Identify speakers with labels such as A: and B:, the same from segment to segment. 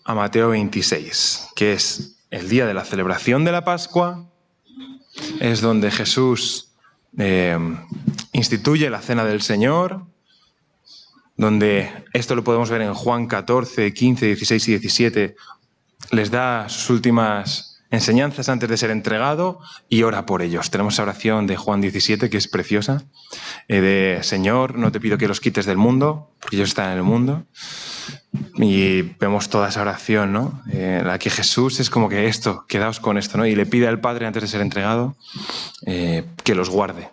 A: A Mateo 26, que es el día de la celebración de la Pascua. Es donde Jesús instituye la Cena del Señor, donde esto lo podemos ver en Juan 14, 15, 16 y 17. Les da sus últimas enseñanzas antes de ser entregado y ora por ellos. Tenemos esa oración de Juan 17, que es preciosa, de Señor, no te pido que los quites del mundo, porque ellos están en el mundo. Y vemos toda esa oración, ¿no? En la que Jesús es como que esto, quedaos con esto, ¿no? Y le pide al Padre antes de ser entregado que los guarde.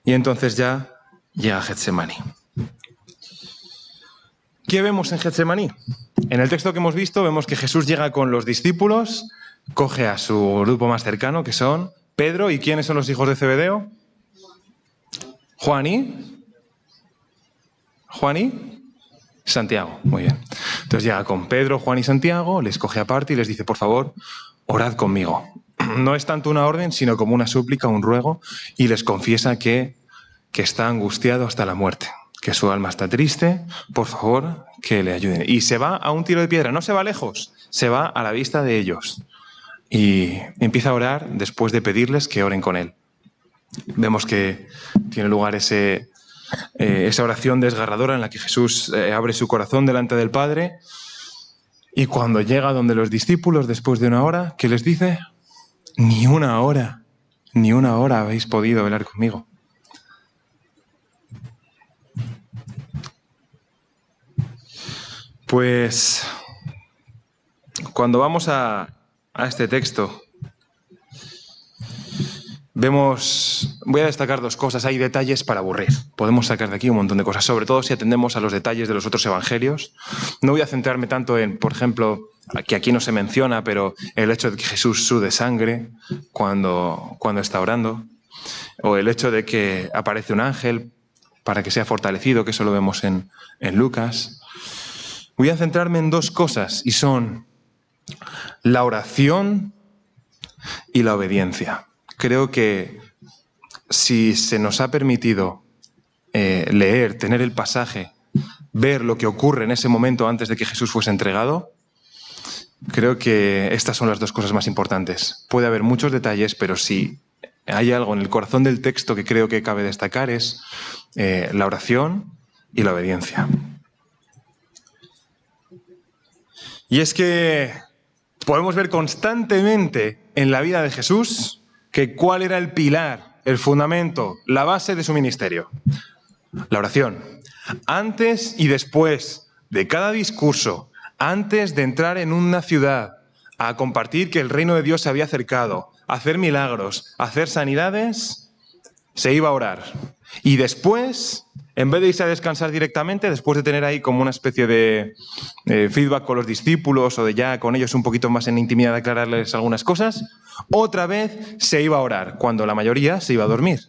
A: Y entonces ya llega Getsemaní. ¿Qué vemos en Getsemaní? En el texto que hemos visto vemos que Jesús llega con los discípulos, coge a su grupo más cercano, que son Pedro. ¿Y quiénes son los hijos de Zebedeo? Juan y Santiago. Muy bien. Entonces llega con Pedro, Juan y Santiago, les coge aparte y les dice, por favor, orad conmigo. No es tanto una orden, sino como una súplica, un ruego, y les confiesa que está angustiado hasta la muerte, que su alma está triste, por favor, que le ayuden. Y se va a un tiro de piedra, no se va lejos, se va a la vista de ellos. Y empieza a orar después de pedirles que oren con él. Vemos que tiene lugar esa oración desgarradora en la que Jesús abre su corazón delante del Padre, y cuando llega donde los discípulos después de una hora, ¿qué les dice? Ni una hora habéis podido velar conmigo. Pues cuando vamos a este texto, voy a destacar dos cosas. Hay detalles para aburrir. Podemos sacar de aquí un montón de cosas, sobre todo si atendemos a los detalles de los otros evangelios. No voy a centrarme tanto en, por ejemplo, que aquí no se menciona, pero el hecho de que Jesús sude sangre cuando está orando, o el hecho de que aparece un ángel para que sea fortalecido, que eso lo vemos en Lucas. Voy a centrarme en dos cosas, y son la oración y la obediencia. Creo que si se nos ha permitido leer, tener el pasaje, ver lo que ocurre en ese momento antes de que Jesús fuese entregado, creo que estas son las dos cosas más importantes. Puede haber muchos detalles, pero si hay algo en el corazón del texto que creo que cabe destacar es la oración y la obediencia. Y es que podemos ver constantemente en la vida de Jesús que cuál era el pilar, el fundamento, la base de su ministerio. La oración. Antes y después de cada discurso, antes de entrar en una ciudad a compartir que el reino de Dios se había acercado, a hacer milagros, a hacer sanidades, se iba a orar. Y después, en vez de irse a descansar directamente, después de tener ahí como una especie de feedback con los discípulos o de ya con ellos un poquito más en intimidad aclararles algunas cosas, otra vez se iba a orar, cuando la mayoría se iba a dormir.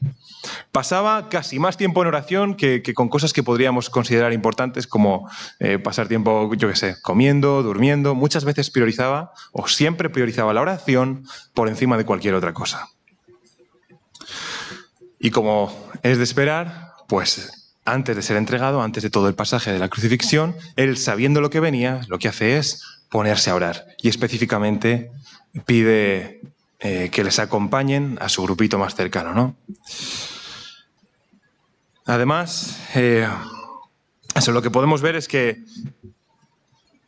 A: Pasaba casi más tiempo en oración que con cosas que podríamos considerar importantes, como pasar tiempo, yo qué sé, comiendo, durmiendo. Muchas veces priorizaba, o siempre priorizaba, la oración por encima de cualquier otra cosa. Y como es de esperar, pues antes de ser entregado, antes de todo el pasaje de la crucifixión, él, sabiendo lo que venía, lo que hace es ponerse a orar. Y específicamente pide que les acompañen a su grupito más cercano, ¿no? Además, eso lo que podemos ver es que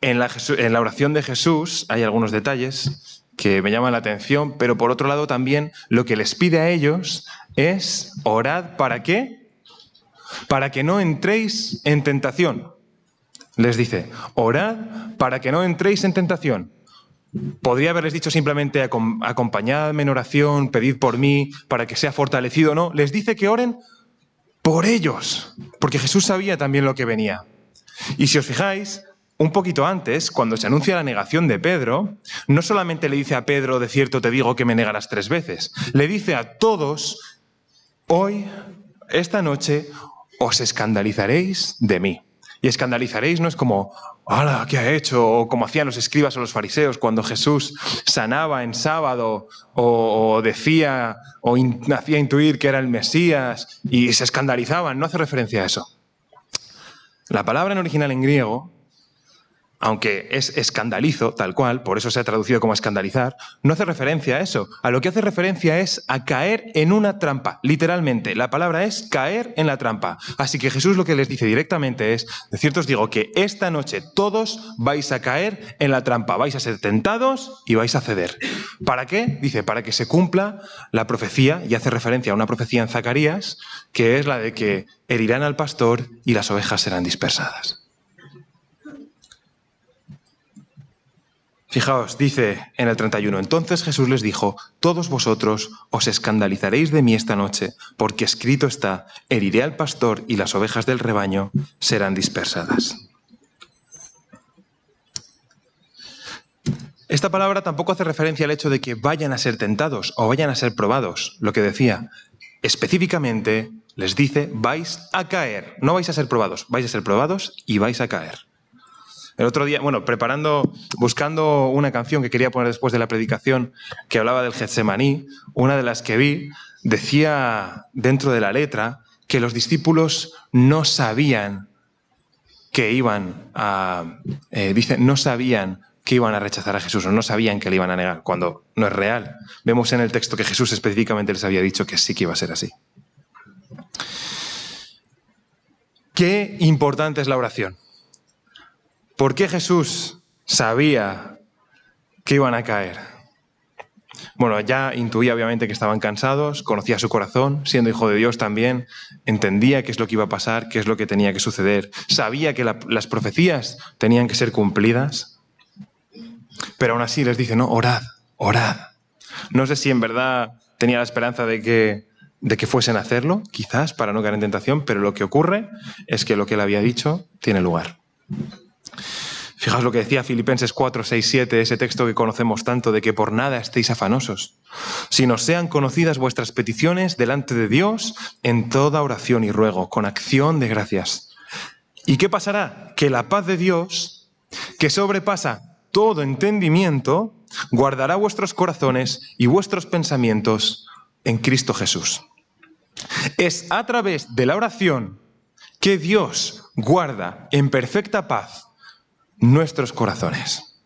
A: en la oración de Jesús hay algunos detalles que me llaman la atención, pero por otro lado también lo que les pide a ellos es orad, ¿para qué? Para que no entréis en tentación. Les dice, orad para que no entréis en tentación. Podría haberles dicho simplemente acompañadme en oración, pedid por mí para que sea fortalecido. No, les dice que oren por ellos, porque Jesús sabía también lo que venía. Y si os fijáis, un poquito antes, cuando se anuncia la negación de Pedro, no solamente le dice a Pedro, de cierto te digo que me negarás 3 veces, le dice a todos, hoy, esta noche, os escandalizaréis de mí. Y escandalizaréis no es como, ¡hala! ¿Qué ha hecho? O como hacían los escribas o los fariseos cuando Jesús sanaba en sábado o decía o hacía intuir que era el Mesías y se escandalizaban. No hace referencia a eso. La palabra en original en griego aunque es escandalizo, tal cual, por eso se ha traducido como escandalizar, no hace referencia a eso. A lo que hace referencia es a caer en una trampa, literalmente. La palabra es caer en la trampa. Así que Jesús lo que les dice directamente es, de cierto os digo que esta noche todos vais a caer en la trampa, vais a ser tentados y vais a ceder. ¿Para qué? Dice, para que se cumpla la profecía, y hace referencia a una profecía en Zacarías, que es la de que herirán al pastor y las ovejas serán dispersadas. Fijaos, dice en el 31, entonces Jesús les dijo, todos vosotros os escandalizaréis de mí esta noche, porque escrito está, heriré al pastor y las ovejas del rebaño serán dispersadas. Esta palabra tampoco hace referencia al hecho de que vayan a ser tentados o vayan a ser probados. Lo que decía, específicamente les dice, vais a caer, no vais a ser probados, vais a ser probados y vais a caer. El otro día, buscando una canción que quería poner después de la predicación que hablaba del Getsemaní, una de las que vi decía dentro de la letra que los discípulos no sabían que iban a... no sabían que iban a rechazar a Jesús o no sabían que le iban a negar, cuando no es real. Vemos en el texto que Jesús específicamente les había dicho que sí que iba a ser así. Qué importante es la oración. ¿Por qué Jesús sabía que iban a caer? Bueno, ya intuía obviamente que estaban cansados, conocía su corazón, siendo hijo de Dios también, entendía qué es lo que iba a pasar, qué es lo que tenía que suceder, sabía que las profecías tenían que ser cumplidas, pero aún así les dice, no, orad, orad. No sé si en verdad tenía la esperanza de que fuesen a hacerlo, quizás para no caer en tentación, pero lo que ocurre es que lo que él había dicho tiene lugar. Fijaos lo que decía Filipenses 4, 6, 7, ese texto que conocemos tanto, de que por nada estéis afanosos, sino sean conocidas vuestras peticiones delante de Dios en toda oración y ruego, con acción de gracias. ¿Y qué pasará? Que la paz de Dios, que sobrepasa todo entendimiento, guardará vuestros corazones y vuestros pensamientos en Cristo Jesús. Es a través de la oración que Dios guarda en perfecta paz nuestros corazones.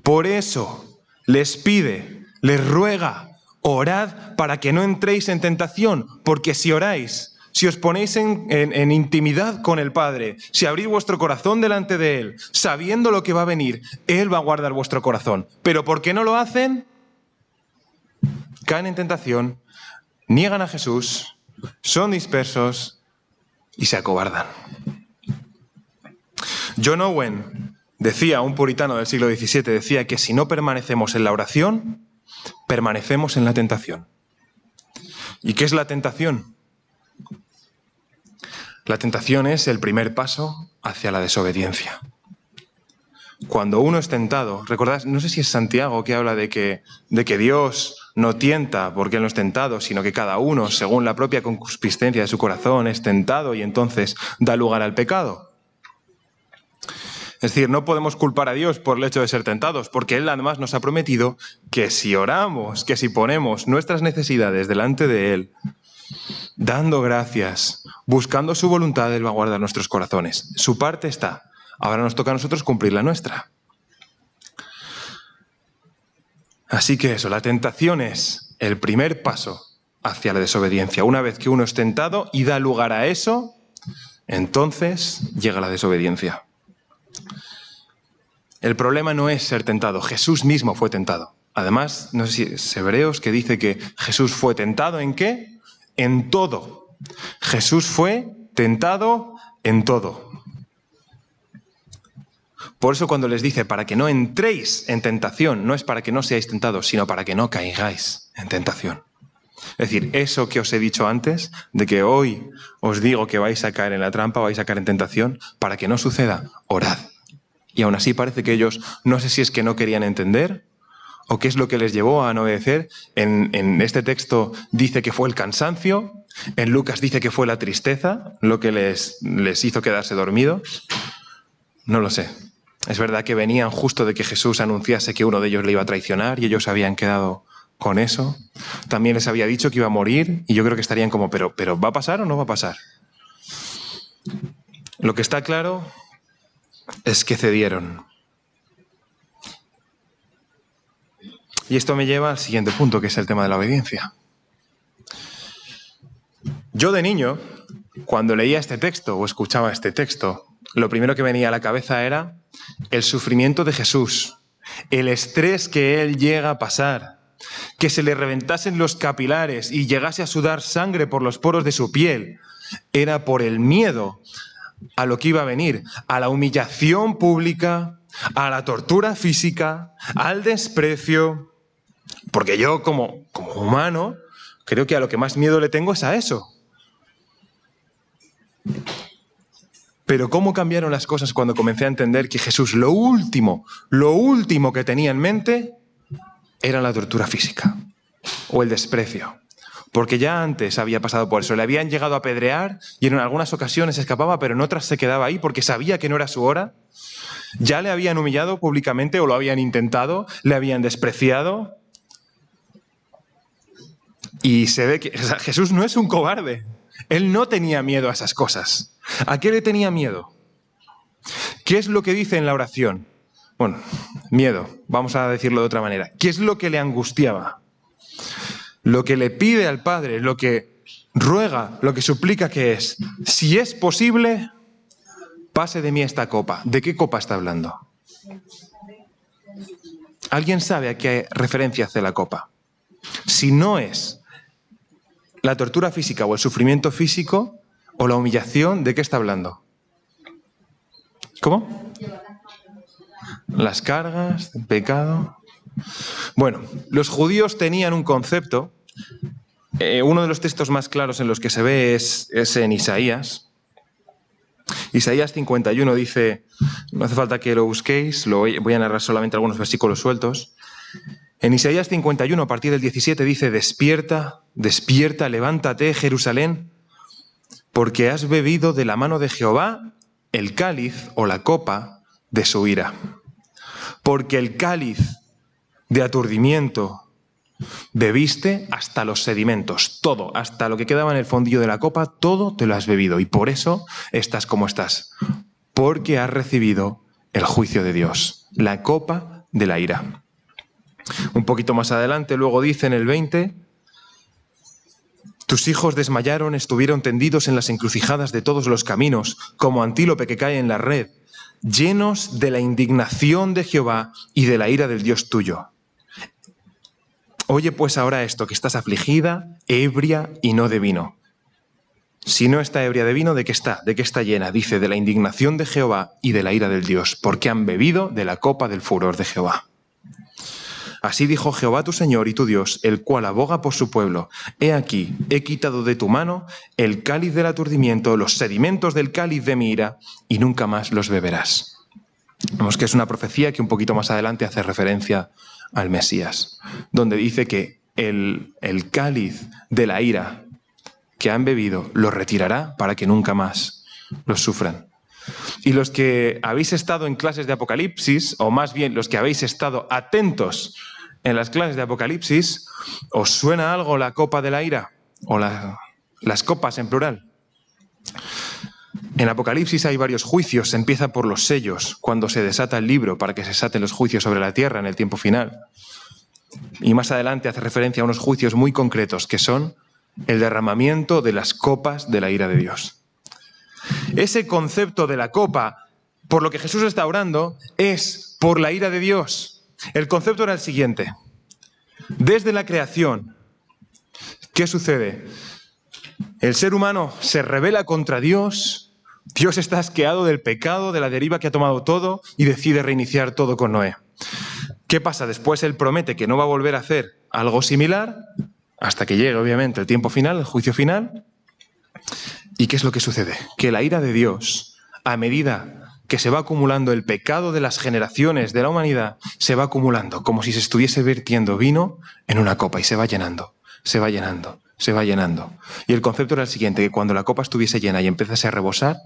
A: Por eso les pide, les ruega, orad para que no entréis en tentación, porque si oráis, si os ponéis en intimidad con el Padre, si abrís vuestro corazón delante de Él, sabiendo lo que va a venir, Él va a guardar vuestro corazón. Pero ¿por qué no lo hacen? Caen en tentación, niegan a Jesús, son dispersos y se acobardan. John Owen decía, un puritano del siglo XVII, decía que si no permanecemos en la oración, permanecemos en la tentación. ¿Y qué es la tentación? La tentación es el primer paso hacia la desobediencia. Cuando uno es tentado, recordad, no sé si es Santiago que habla de que Dios no tienta porque Él no es tentado, sino que cada uno, según la propia concupiscencia de su corazón, es tentado y entonces da lugar al pecado. Es decir, no podemos culpar a Dios por el hecho de ser tentados, porque Él además nos ha prometido que si oramos, que si ponemos nuestras necesidades delante de Él, dando gracias, buscando su voluntad, Él va a guardar nuestros corazones. Su parte está. Ahora nos toca a nosotros cumplir la nuestra. Así que eso, la tentación es el primer paso hacia la desobediencia. Una vez que uno es tentado y da lugar a eso, entonces llega la desobediencia. El problema no es ser tentado, Jesús mismo fue tentado. Además, no sé si es Hebreos que dice que Jesús fue tentado ¿en qué? En todo. Jesús fue tentado en todo. Por eso cuando les dice, para que no entréis en tentación, no es para que no seáis tentados, sino para que no caigáis en tentación. Es decir, eso que os he dicho antes, de que hoy os digo que vais a caer en la trampa, vais a caer en tentación, para que no suceda, orad. Y aún así parece que ellos, no sé si es que no querían entender o qué es lo que les llevó a no obedecer. En este texto dice que fue el cansancio, en Lucas dice que fue la tristeza lo que les hizo quedarse dormidos. No lo sé. Es verdad que venían justo de que Jesús anunciase que uno de ellos le iba a traicionar y ellos habían quedado con eso. También les había dicho que iba a morir y yo creo que estarían como, pero ¿va a pasar o no va a pasar? Lo que está claro es que cedieron. Y esto me lleva al siguiente punto, que es el tema de la obediencia. Yo de niño, cuando leía este texto o escuchaba este texto, lo primero que venía a la cabeza era el sufrimiento de Jesús, el estrés que él llega a pasar, que se le reventasen los capilares y llegase a sudar sangre por los poros de su piel. Era por el miedo a lo que iba a venir, a la humillación pública, a la tortura física, al desprecio. Porque yo, como humano, creo que a lo que más miedo le tengo es a eso. Pero ¿cómo cambiaron las cosas cuando comencé a entender que Jesús lo último que tenía en mente era la tortura física o el desprecio? Porque ya antes había pasado por eso. Le habían llegado a apedrear y en algunas ocasiones escapaba, pero en otras se quedaba ahí porque sabía que no era su hora. Ya le habían humillado públicamente o lo habían intentado, le habían despreciado. Y se ve que Jesús no es un cobarde. Él no tenía miedo a esas cosas. ¿A qué le tenía miedo? ¿Qué es lo que dice en la oración? Bueno, miedo, vamos a decirlo de otra manera. ¿Qué es lo que le angustiaba? Lo que le pide al Padre, lo que ruega, lo que suplica, que es, si es posible, pase de mí esta copa. ¿De qué copa está hablando? ¿Alguien sabe a qué referencia hace la copa? Si no es la tortura física o el sufrimiento físico o la humillación, ¿de qué está hablando? ¿Cómo? Las cargas, el pecado. Bueno, los judíos tenían un concepto. Uno de los textos más claros en los que se ve es en Isaías. Isaías 51 dice, no hace falta que lo busquéis, voy a narrar solamente algunos versículos sueltos. En Isaías 51, a partir del 17, dice, despierta, despierta, levántate, Jerusalén, porque has bebido de la mano de Jehová el cáliz o la copa de su ira. Porque el cáliz de aturdimiento bebiste hasta los sedimentos, todo, hasta lo que quedaba en el fondillo de la copa, todo te lo has bebido. Y por eso estás como estás, porque has recibido el juicio de Dios, la copa de la ira. Un poquito más adelante, luego dice en el 20, tus hijos desmayaron, estuvieron tendidos en las encrucijadas de todos los caminos, como antílope que cae en la red, llenos de la indignación de Jehová y de la ira del Dios tuyo. Oye pues ahora esto, que estás afligida, ebria y no de vino. Si no está ebria de vino, ¿de qué está? ¿De qué está llena? Dice, de la indignación de Jehová y de la ira del Dios, porque han bebido de la copa del furor de Jehová. Así dijo Jehová tu Señor y tu Dios, el cual aboga por su pueblo. He aquí, he quitado de tu mano el cáliz del aturdimiento, los sedimentos del cáliz de mi ira, y nunca más los beberás. Vemos que es una profecía que un poquito más adelante hace referencia al Mesías, donde dice que el cáliz de la ira que han bebido lo retirará para que nunca más los sufran. Y los que habéis estado en clases de Apocalipsis, o más bien los que habéis estado atentos en las clases de Apocalipsis, ¿os suena algo la copa de la ira? O las copas en plural. En Apocalipsis hay varios juicios. Se empieza por los sellos, cuando se desata el libro para que se desaten los juicios sobre la tierra en el tiempo final. Y más adelante hace referencia a unos juicios muy concretos, que son el derramamiento de las copas de la ira de Dios. Ese concepto de la copa, por lo que Jesús está orando, es por la ira de Dios. El concepto era el siguiente. Desde la creación, ¿qué sucede? El ser humano se rebela contra Dios, Dios está asqueado del pecado, de la deriva que ha tomado todo y decide reiniciar todo con Noé. ¿Qué pasa? Después él promete que no va a volver a hacer algo similar hasta que llegue, obviamente, el tiempo final, el juicio final. ¿Y qué es lo que sucede? Que la ira de Dios, a medida que se va acumulando el pecado de las generaciones de la humanidad, se va acumulando como si se estuviese vertiendo vino en una copa y se va llenando, se va llenando, se va llenando. Y el concepto era el siguiente, que cuando la copa estuviese llena y empezase a rebosar,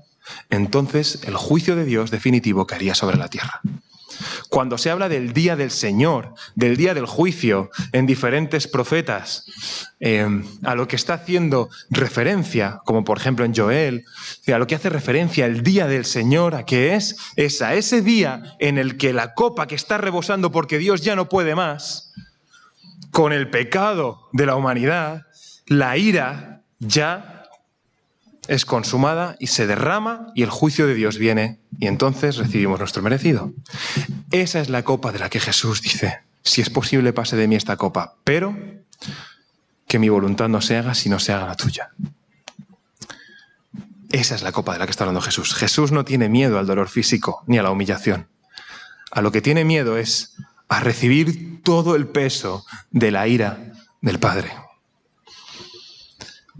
A: entonces el juicio de Dios definitivo caería sobre la tierra. Cuando se habla del día del Señor, del día del juicio, en diferentes profetas, a lo que está haciendo referencia, como por ejemplo en Joel, a lo que hace referencia el día del Señor, ¿a qué es? Es a ese día en el que la copa que está rebosando porque Dios ya no puede más, con el pecado de la humanidad, la ira ya es consumada y se derrama y el juicio de Dios viene y entonces recibimos nuestro merecido. Esa es la copa de la que Jesús dice, si es posible pase de mí esta copa, pero que mi voluntad no se haga sino se haga la tuya. Esa es la copa de la que está hablando Jesús. Jesús no tiene miedo al dolor físico ni a la humillación. A lo que tiene miedo es a recibir todo el peso de la ira del Padre.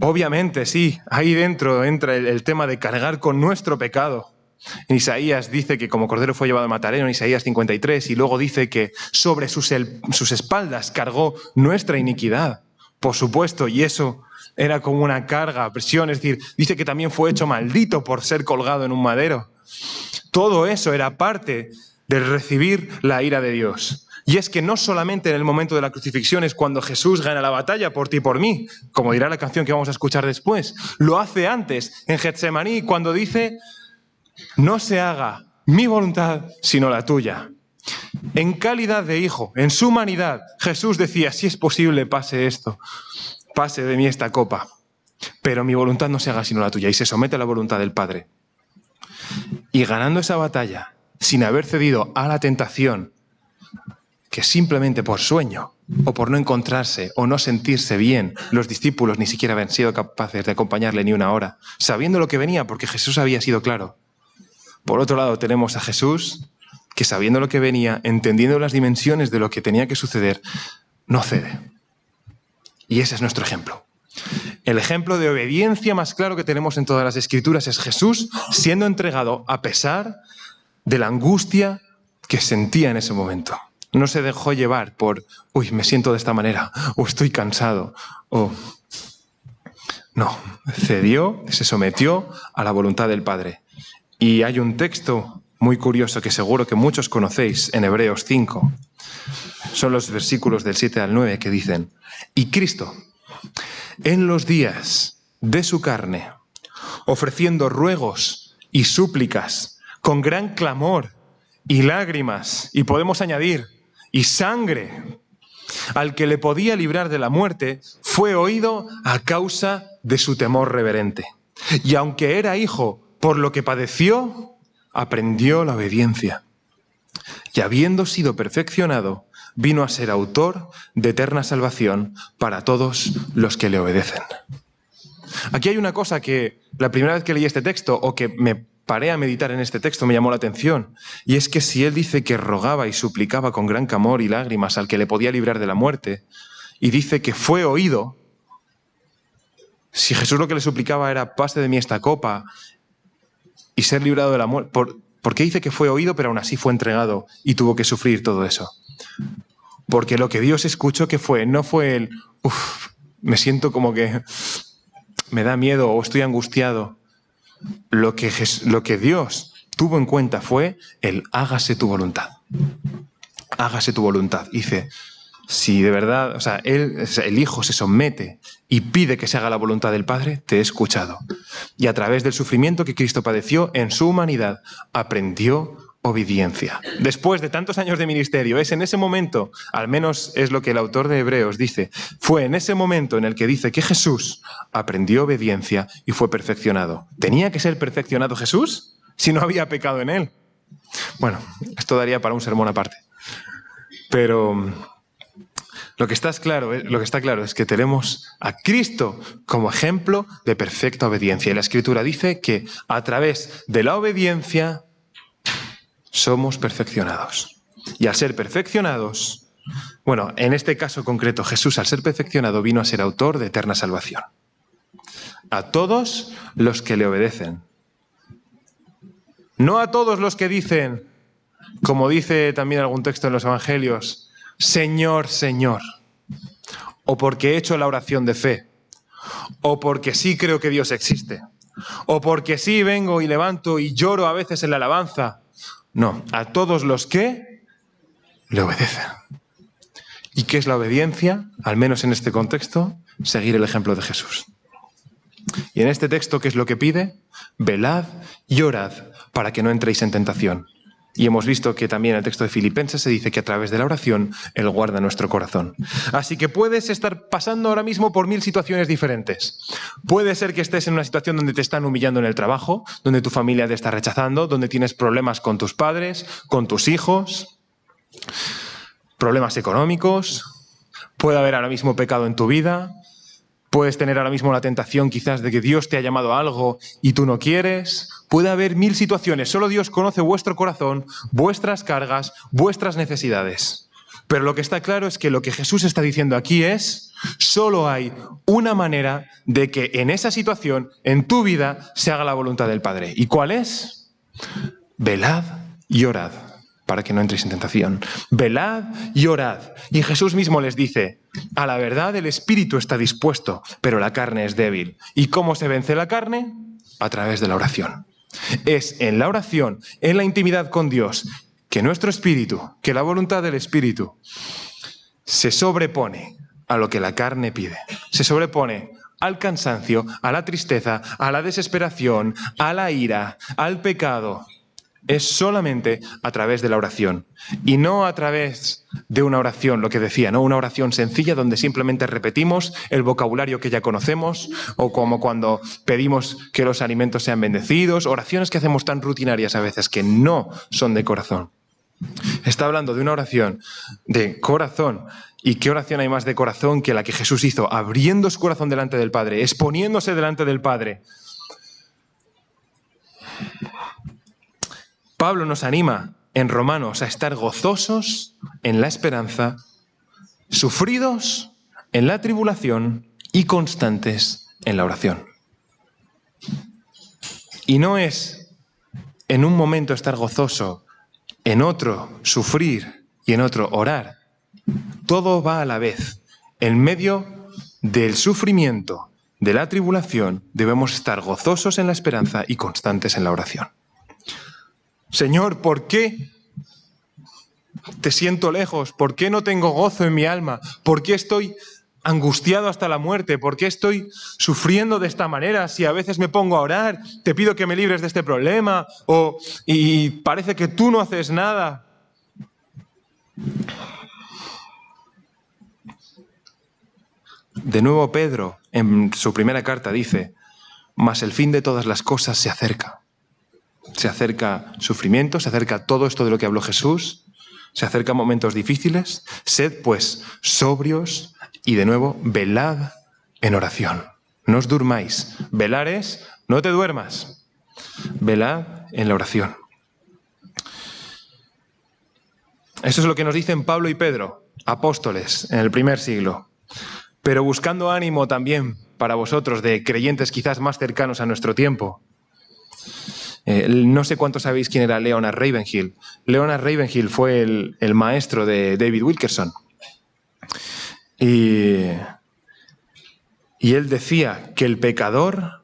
A: Obviamente, sí, ahí dentro entra el tema de cargar con nuestro pecado. En Isaías dice que como cordero fue llevado al matadero, en Isaías 53, y luego dice que sobre sus espaldas cargó nuestra iniquidad, por supuesto, y eso era como una carga, presión, es decir, dice que también fue hecho maldito por ser colgado en un madero. Todo eso era parte de recibir la ira de Dios. Y es que no solamente en el momento de la crucifixión es cuando Jesús gana la batalla por ti y por mí, como dirá la canción que vamos a escuchar después. Lo hace antes, en Getsemaní, cuando dice, no se haga mi voluntad, sino la tuya. En calidad de hijo, en su humanidad, Jesús decía, si es posible, pase esto, pase de mí esta copa, pero mi voluntad no se haga sino la tuya. Y se somete a la voluntad del Padre. Y ganando esa batalla, sin haber cedido a la tentación, que simplemente por sueño o por no encontrarse o no sentirse bien, los discípulos ni siquiera habían sido capaces de acompañarle ni una hora, sabiendo lo que venía porque Jesús había sido claro. Por otro lado tenemos a Jesús que sabiendo lo que venía, entendiendo las dimensiones de lo que tenía que suceder, no cede. Y ese es nuestro ejemplo. El ejemplo de obediencia más claro que tenemos en todas las Escrituras es Jesús siendo entregado a pesar de la angustia que sentía en ese momento. No se dejó llevar por, uy, me siento de esta manera, o estoy cansado, o... No, cedió, se sometió a la voluntad del Padre. Y hay un texto muy curioso que seguro que muchos conocéis en Hebreos 5. Son los versículos del 7 al 9 que dicen, y Cristo, en los días de su carne, ofreciendo ruegos y súplicas, con gran clamor y lágrimas, y podemos añadir, y sangre, al que le podía librar de la muerte, fue oído a causa de su temor reverente. Y aunque era hijo, por lo que padeció, aprendió la obediencia. Y habiendo sido perfeccionado, vino a ser autor de eterna salvación para todos los que le obedecen. Aquí hay una cosa que la primera vez que leí este texto, o que me paré a meditar en este texto, me llamó la atención, y es que si él dice que rogaba y suplicaba con gran clamor y lágrimas al que le podía librar de la muerte, y dice que fue oído, si Jesús lo que le suplicaba era pase de mí esta copa y ser librado de la muerte, ¿por qué dice que fue oído pero aún así fue entregado y tuvo que sufrir todo eso? Porque lo que Dios escuchó que fue, no fue el, me siento como que me da miedo o estoy angustiado. Lo que Dios tuvo en cuenta fue el hágase tu voluntad. Hágase tu voluntad. Dice, si de verdad, o sea, el Hijo se somete y pide que se haga la voluntad del Padre, te he escuchado. Y a través del sufrimiento que Cristo padeció en su humanidad, aprendió obediencia. Después de tantos años de ministerio, es en ese momento, al menos es lo que el autor de Hebreos dice, fue en ese momento en el que dice que Jesús aprendió obediencia y fue perfeccionado. ¿Tenía que ser perfeccionado Jesús si no había pecado en él? Bueno, esto daría para un sermón aparte. Pero lo que está claro es que tenemos a Cristo como ejemplo de perfecta obediencia. Y la Escritura dice que a través de la obediencia somos perfeccionados. Y al ser perfeccionados, bueno, en este caso concreto, Jesús al ser perfeccionado vino a ser autor de eterna salvación. A todos los que le obedecen. No a todos los que dicen, como dice también algún texto en los Evangelios, Señor, Señor. O porque he hecho la oración de fe. O porque sí creo que Dios existe. O porque sí vengo y levanto y lloro a veces en la alabanza. No, a todos los que le obedece. ¿Y qué es la obediencia? Al menos en este contexto, seguir el ejemplo de Jesús. Y en este texto, ¿qué es lo que pide? Velad y orad para que no entréis en tentación. Y hemos visto que también en el texto de Filipenses se dice que a través de la oración Él guarda nuestro corazón. Así que puedes estar pasando ahora mismo por 1000 situaciones diferentes. Puede ser que estés en una situación donde te están humillando en el trabajo, donde tu familia te está rechazando, donde tienes problemas con tus padres, con tus hijos, problemas económicos. Puede haber ahora mismo pecado en tu vida. Puedes tener ahora mismo la tentación quizás de que Dios te ha llamado a algo y tú no quieres. Puede haber 1000 situaciones. Solo Dios conoce vuestro corazón, vuestras cargas, vuestras necesidades. Pero lo que está claro es que lo que Jesús está diciendo aquí es: solo hay una manera de que en esa situación, en tu vida, se haga la voluntad del Padre. ¿Y cuál es? Velad y orad para que no entréis en tentación. Velad y orad. Y Jesús mismo les dice: a la verdad el espíritu está dispuesto, pero la carne es débil. ¿Y cómo se vence la carne? A través de la oración. Es en la oración, en la intimidad con Dios, que nuestro espíritu, que la voluntad del espíritu, se sobrepone a lo que la carne pide. Se sobrepone al cansancio, a la tristeza, a la desesperación, a la ira, al pecado. Es solamente a través de la oración. Y no a través de una oración, lo que decía, ¿no? Una oración sencilla donde simplemente repetimos el vocabulario que ya conocemos, o como cuando pedimos que los alimentos sean bendecidos, oraciones que hacemos tan rutinarias a veces que no son de corazón. Está hablando de una oración de corazón. ¿Y qué oración hay más de corazón que la que Jesús hizo, abriendo su corazón delante del Padre, exponiéndose delante del Padre? Pablo nos anima en Romanos a estar gozosos en la esperanza, sufridos en la tribulación y constantes en la oración. Y no es en un momento estar gozoso, en otro sufrir y en otro orar. Todo va a la vez. En medio del sufrimiento, de la tribulación, debemos estar gozosos en la esperanza y constantes en la oración. Señor, ¿por qué te siento lejos? ¿Por qué no tengo gozo en mi alma? ¿Por qué estoy angustiado hasta la muerte? ¿Por qué estoy sufriendo de esta manera? Si a veces me pongo a orar, te pido que me libres de este problema, y parece que tú no haces nada. De nuevo Pedro, en su primera carta, dice: mas el fin de todas las cosas se acerca. Se acerca sufrimiento, se acerca todo esto de lo que habló Jesús, se acercan momentos difíciles. Sed pues sobrios y de nuevo velad en oración. No os durmáis. Velar es no te duermas. Velad en la oración. Eso es lo que nos dicen Pablo y Pedro, apóstoles en el primer siglo. Pero buscando ánimo también para vosotros, de creyentes quizás más cercanos a nuestro tiempo. No sé cuántos sabéis quién era Leonard Ravenhill. Leonard Ravenhill fue el maestro de David Wilkerson. Y él decía que el pecador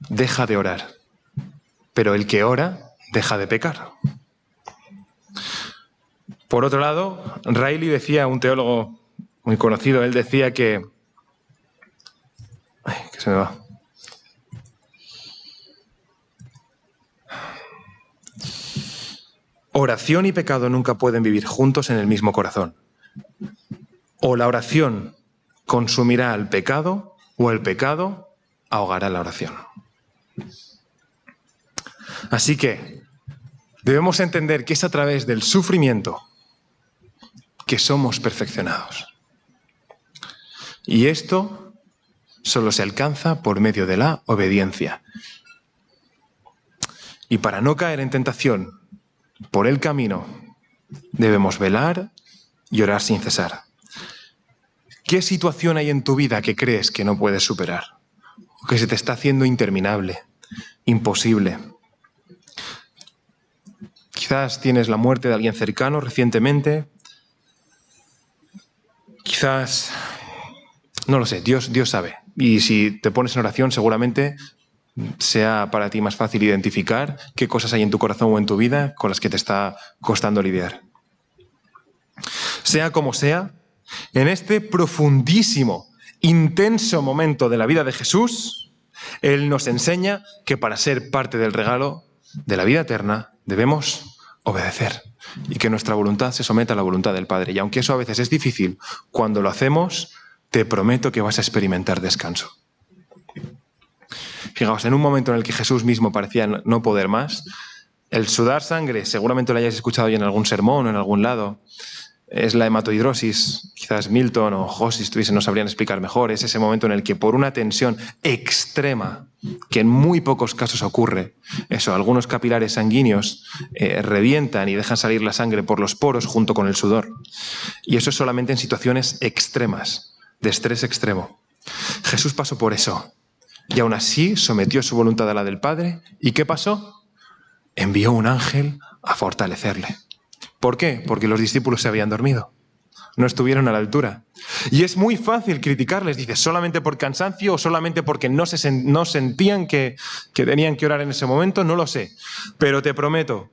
A: deja de orar, pero el que ora deja de pecar. Por otro lado, Riley decía, un teólogo muy conocido, él decía que... Ay, que se me va. Oración y pecado nunca pueden vivir juntos en el mismo corazón. O la oración consumirá al pecado, o el pecado ahogará la oración. Así que debemos entender que es a través del sufrimiento que somos perfeccionados. Y esto solo se alcanza por medio de la obediencia. Y para no caer en tentación por el camino, debemos velar y orar sin cesar. ¿Qué situación hay en tu vida que crees que no puedes superar? ¿O que se te está haciendo interminable, imposible? Quizás tienes la muerte de alguien cercano recientemente. Quizás, no lo sé, Dios sabe. Y si te pones en oración, seguramente sea para ti más fácil identificar qué cosas hay en tu corazón o en tu vida con las que te está costando lidiar. Sea como sea, en este profundísimo, intenso momento de la vida de Jesús, Él nos enseña que para ser parte del regalo de la vida eterna debemos obedecer y que nuestra voluntad se someta a la voluntad del Padre. Y aunque eso a veces es difícil, cuando lo hacemos, te prometo que vas a experimentar descanso. Fijaos, en un momento en el que Jesús mismo parecía no poder más, el sudar sangre, seguramente lo hayáis escuchado ya en algún sermón o en algún lado, es la hematohidrosis. Quizás Milton o Jos, si estuviesen, nos sabrían explicar mejor. Es ese momento en el que por una tensión extrema, que en muy pocos casos ocurre, algunos capilares sanguíneos revientan y dejan salir la sangre por los poros junto con el sudor. Y eso es solamente en situaciones extremas, de estrés extremo. Jesús pasó por eso y aún así sometió su voluntad a la del Padre. ¿Y qué pasó? Envió un ángel a fortalecerle. ¿Por qué? Porque los discípulos se habían dormido. No estuvieron a la altura. Y es muy fácil criticarles, dices, solamente por cansancio o solamente porque no sentían que tenían que orar en ese momento, no lo sé. Pero te prometo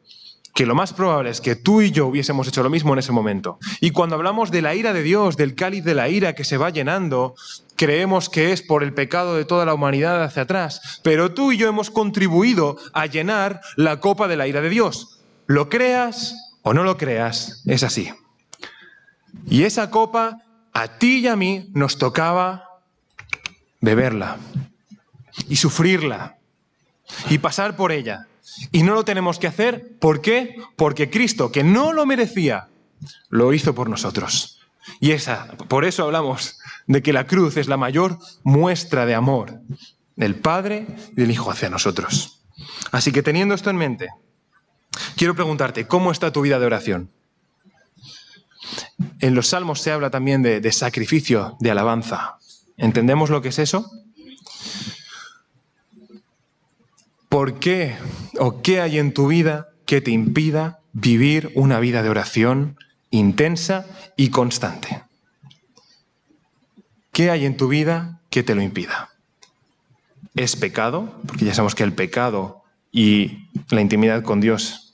A: que lo más probable es que tú y yo hubiésemos hecho lo mismo en ese momento. Y cuando hablamos de la ira de Dios, del cáliz de la ira que se va llenando, creemos que es por el pecado de toda la humanidad hacia atrás. Pero tú y yo hemos contribuido a llenar la copa de la ira de Dios. Lo creas o no lo creas, es así. Y esa copa, a ti y a mí, nos tocaba beberla y sufrirla y pasar por ella. Y no lo tenemos que hacer, ¿por qué? Porque Cristo, que no lo merecía, lo hizo por nosotros. Y por eso hablamos de que la cruz es la mayor muestra de amor del Padre y del Hijo hacia nosotros. Así que teniendo esto en mente, quiero preguntarte, ¿cómo está tu vida de oración? En los Salmos se habla también de sacrificio, de alabanza. ¿Entendemos lo que es eso? ¿Por qué o qué hay en tu vida que te impida vivir una vida de oración intensa y constante? ¿Qué hay en tu vida que te lo impida? ¿Es pecado? Porque ya sabemos que el pecado y la intimidad con Dios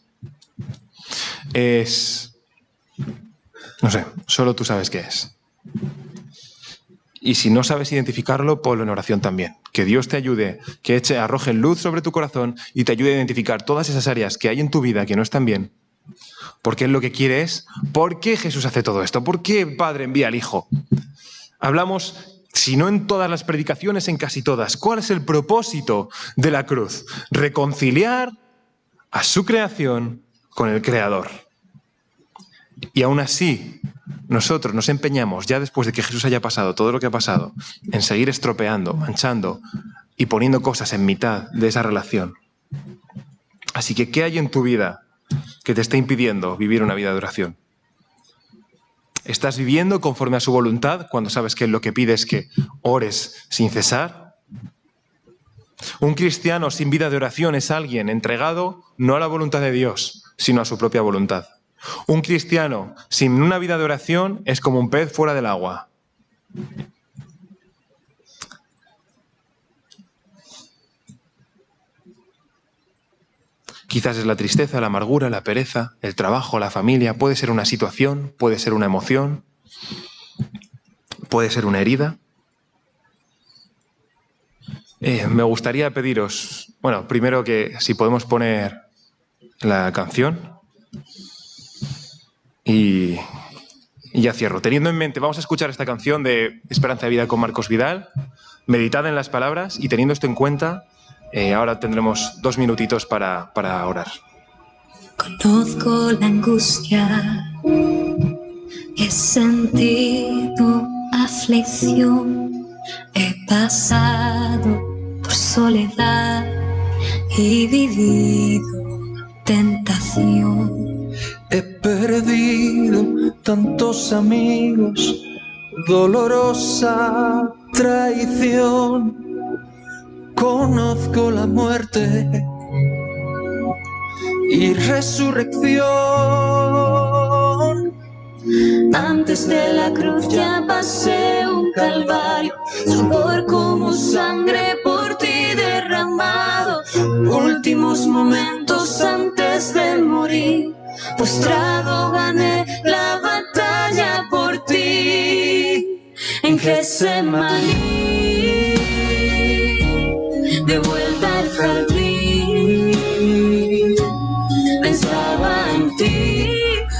A: es, no sé, solo tú sabes qué es. Y si no sabes identificarlo, ponlo en oración también. Que Dios te ayude, que arroje luz sobre tu corazón y te ayude a identificar todas esas áreas que hay en tu vida que no están bien. Porque Él lo que quiere es, ¿por qué Jesús hace todo esto? ¿Por qué el Padre envía al Hijo? Hablamos, si no en todas las predicaciones, en casi todas. ¿Cuál es el propósito de la cruz? Reconciliar a su creación con el Creador. Y aún así, nosotros nos empeñamos, ya después de que Jesús haya pasado todo lo que ha pasado, en seguir estropeando, manchando y poniendo cosas en mitad de esa relación. Así que, ¿qué hay en tu vida que te está impidiendo vivir una vida de oración? ¿Estás viviendo conforme a su voluntad cuando sabes que lo que pide es que ores sin cesar? Un cristiano sin vida de oración es alguien entregado no a la voluntad de Dios, sino a su propia voluntad. Un cristiano sin una vida de oración es como un pez fuera del agua. Quizás es la tristeza, la amargura, la pereza, el trabajo, la familia. Puede ser una situación, puede ser una emoción, puede ser una herida. Me gustaría pediros, bueno, primero que si podemos poner la canción. Y ya cierro. Teniendo en mente, vamos a escuchar esta canción de Esperanza de Vida con Marcos Vidal. Meditad en las palabras y teniendo esto en cuenta, ahora tendremos 2 minutitos para orar.
B: Conozco la angustia, he sentido aflicción, he pasado por soledad y vivido tentación.
C: He perdido tantos amigos, dolorosa traición. Conozco la muerte y resurrección.
B: Antes de la cruz ya pasé un calvario, sudor como sangre por ti derramado. Últimos momentos antes de morir, postrado gané la batalla. Getsemaní, de vuelta al jardín, pensaba en ti,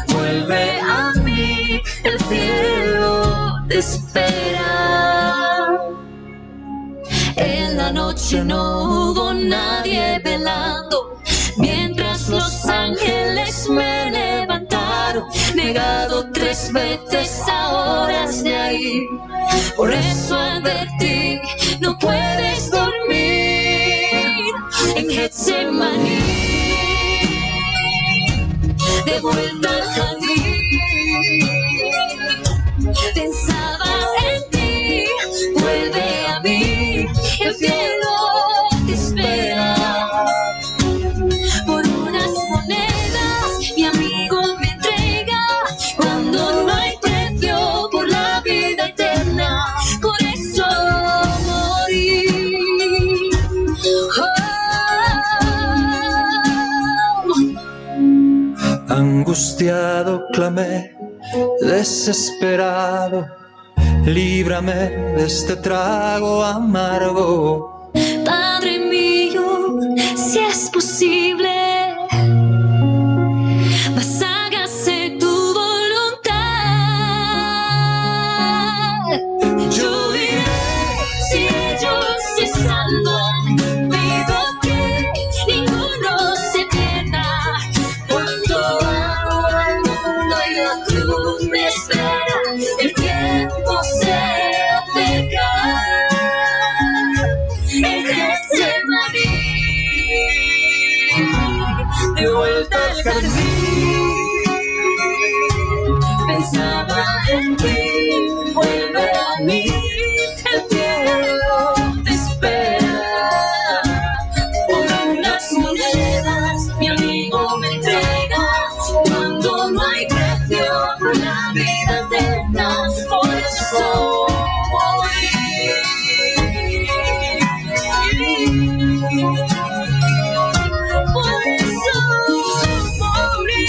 B: vuelve a mí, el cielo te espera. En la noche no hubo nadie velando, mientras los ángeles me levantaron, negado 3 veces a horas de ahí. Por eso advertí, no puedes dormir en Getsemaní, de vuelta al jardín, pensaba en ti, vuelve a mí, el cielo te espera. Por unas monedas mi amigo me entrega, cuando no hay precio por la vida eterna, por eso morí.
C: Angustiado clamé, desesperado, líbrame de este trago amargo.
B: Padre mío, si es posible, mas hágase tu voluntad. Yo iré si ellos se salvan, pido que ninguno se pierda. Cuando amo al mundo y la cruz me espera, el tiempo se acerca. En Getsemaní, de vuelta al jardín, pensaba en ti, vuelve a mí, el cielo te espera. Por unas monedas mi amigo me entrega, cuando no hay precio por la vida eterna, por eso morí. Por eso morí,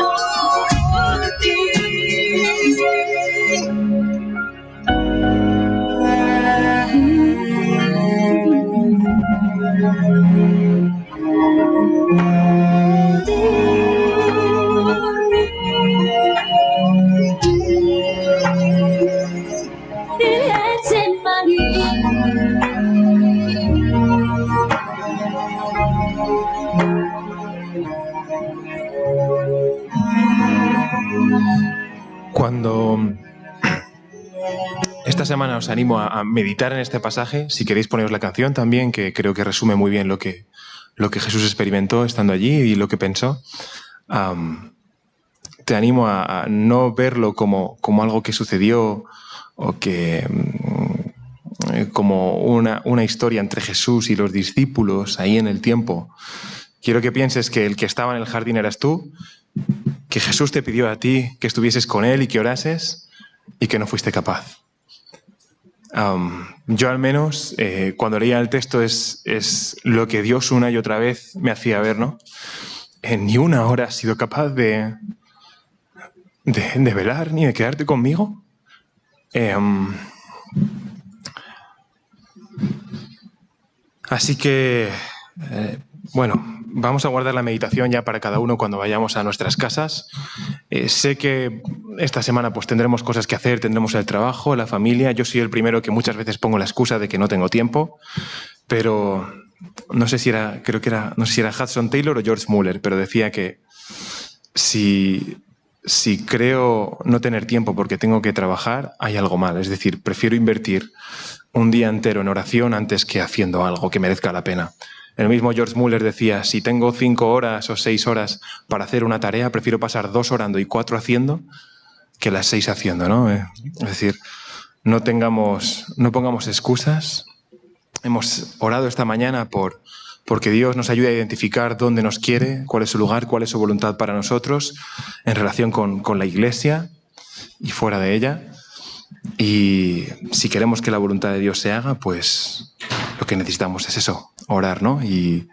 B: por ti.
A: Cuando esta semana os animo a meditar en este pasaje, si queréis poneros la canción también, que creo que resume muy bien lo que Jesús experimentó estando allí y lo que pensó, te animo a no verlo como algo que sucedió o que como una historia entre Jesús y los discípulos ahí en el tiempo. Quiero que pienses que el que estaba en el jardín eras tú, que Jesús te pidió a ti que estuvieses con él y que orases y que no fuiste capaz. Yo al menos, cuando leía el texto, es lo que Dios una y otra vez me hacía ver, ¿no? En ni una hora has sido capaz de velar ni de quedarte conmigo. Así que, bueno, vamos a guardar la meditación ya para cada uno cuando vayamos a nuestras casas. Sé que esta semana pues tendremos cosas que hacer, tendremos el trabajo, la familia. Yo soy el primero que muchas veces pongo la excusa de que no tengo tiempo, pero no sé si era Hudson Taylor o George Muller, pero decía que si creo no tener tiempo porque tengo que trabajar, hay algo mal. Es decir, prefiero invertir un día entero en oración antes que haciendo algo que merezca la pena. El mismo George Muller decía, si tengo 5 horas o 6 horas para hacer una tarea, prefiero pasar 2 orando y 4 haciendo que las 6 haciendo, ¿no? Es decir, no pongamos excusas. Hemos orado esta mañana porque Dios nos ayude a identificar dónde nos quiere, cuál es su lugar, cuál es su voluntad para nosotros en relación con la Iglesia y fuera de ella. Y si queremos que la voluntad de Dios se haga, pues lo que necesitamos es eso, orar, ¿no? Y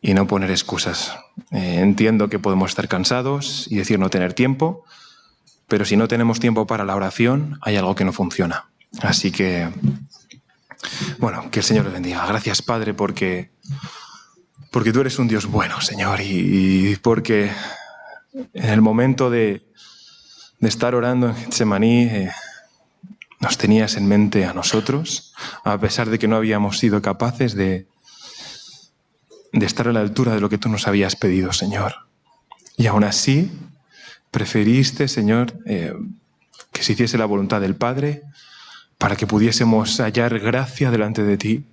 A: no poner excusas. Entiendo que podemos estar cansados y decir no tener tiempo, pero si no tenemos tiempo para la oración, hay algo que no funciona. Así que, bueno, que el Señor le bendiga. Gracias, Padre, porque tú eres un Dios bueno, Señor, y porque en el momento de estar orando en Getsemaní, nos tenías en mente a nosotros, a pesar de que no habíamos sido capaces de estar a la altura de lo que tú nos habías pedido, Señor. Y aún así, preferiste, Señor, que se hiciese la voluntad del Padre para que pudiésemos hallar gracia delante de ti,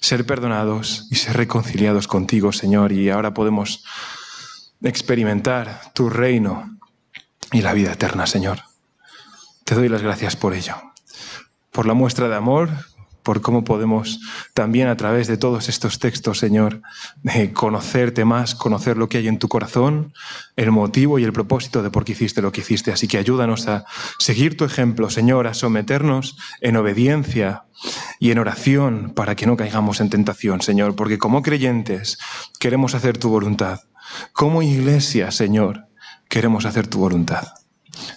A: ser perdonados y ser reconciliados contigo, Señor. Y ahora podemos experimentar tu reino y la vida eterna, Señor. Te doy las gracias por ello, por la muestra de amor, por cómo podemos también a través de todos estos textos, Señor, conocerte más, conocer lo que hay en tu corazón, el motivo y el propósito de por qué hiciste lo que hiciste. Así que ayúdanos a seguir tu ejemplo, Señor, a someternos en obediencia y en oración para que no caigamos en tentación, Señor, porque como creyentes queremos hacer tu voluntad. Como iglesia, Señor, queremos hacer tu voluntad.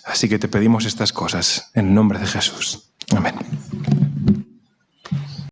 A: Así que te pedimos estas cosas en el nombre de Jesús. Amén.